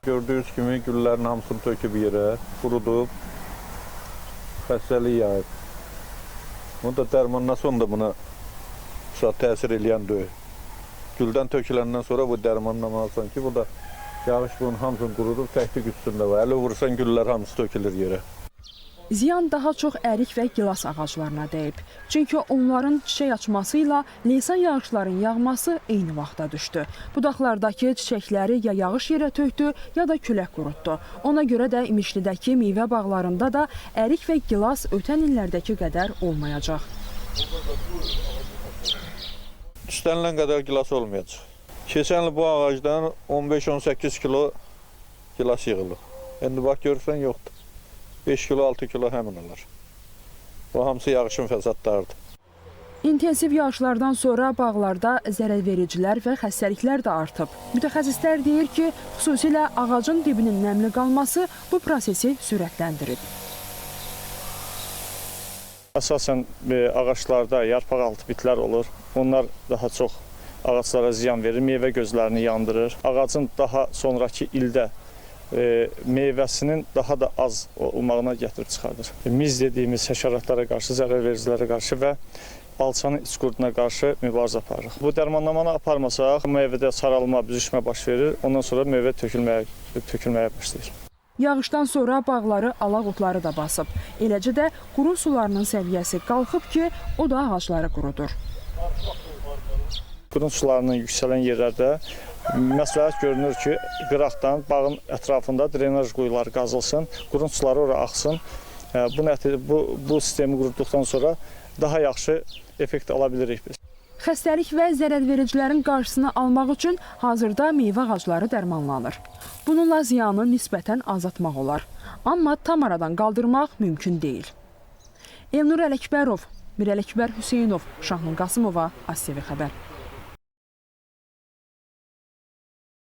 Gördüyünüz kimi güllərin hamısını töküb yerə, qurudub, xəstəlik yayıb. Bu da dərmandan sonra buna təsir eləyən deyil. Güldən töküləndən sonra bu dərmanla alsan ki, bu da yağış bunun hamısını qurudub, təklik üstündə var. Əli vursan güllər hamısı tökülür yerə. Ziyan daha çox ərik və gilas ağaclarına dəyib. Çünki onların çiçək açmasıyla leysan yağışların yağması eyni vaxtda düşdü. Budaqlardakı çiçəkləri ya yağış yerə tökdü, ya da külək qurutdu. Ona görə də İmişlidəki meyvə bağlarında da ərik və gilas ötən illərdəki qədər olmayacaq. İstənilən qədər gilas olmayacaq. Keçən il bu ağacdan 15-18 kilo gilas yığılır. İndi bax görürsən, yoxdur. 5 kilo, 6 kilo həmin olar. Bu hamısı yağışın fəsadlarıdır. İntensiv yağışlardan sonra bağlarda zərərvericilər və xəstəliklər də artıb. Mütəxəssislər deyir ki, xüsusilə ağacın dibinin nəmli qalması bu prosesi sürətləndirib. Əsasən ağaclarda yarpaqaltı bitlər olur. Onlar daha çox ağaclara ziyan verir, meyvə gözlərini yandırır. Ağacın daha sonraki ildə meyvəsinin daha da az olmağına gətirib çıxardır. Miz dediyimiz həşəratlara qarşı, zərərvericilərə qarşı və alçanın iç qurduna qarşı mübarizə aparırıq. Bu dərmanlamanı aparmasaq, meyvədə saralma, büzüşmə baş verir. Ondan sonra meyvə tökülməyə başlayır. Yağışdan sonra bağları alaq otları da basıb. Eləcə də quru sularının səviyyəsi qalxıb ki, o da ağacları qurudur. Qurun sularının yüksələn yerlərdə məsləhət görünür ki, qıraqdan bağın ətrafında drenaj quyuları qazılsın, qurun suları ora axsın. Bu sistemi qurduqdan sonra daha yaxşı effekt ala bilirik biz. Xəstəlik və zərərvericilərin qarşısını almaq üçün hazırda meyvə ağacları dərmanlanır. Bununla ziyanı nisbətən azaltmaq olar. Amma tam aradan qaldırmaq mümkün deyil. Elnur Ələkbərov, Mirələkbər Hüseynov, Şahnun Qasımova, ASTV Xəbər.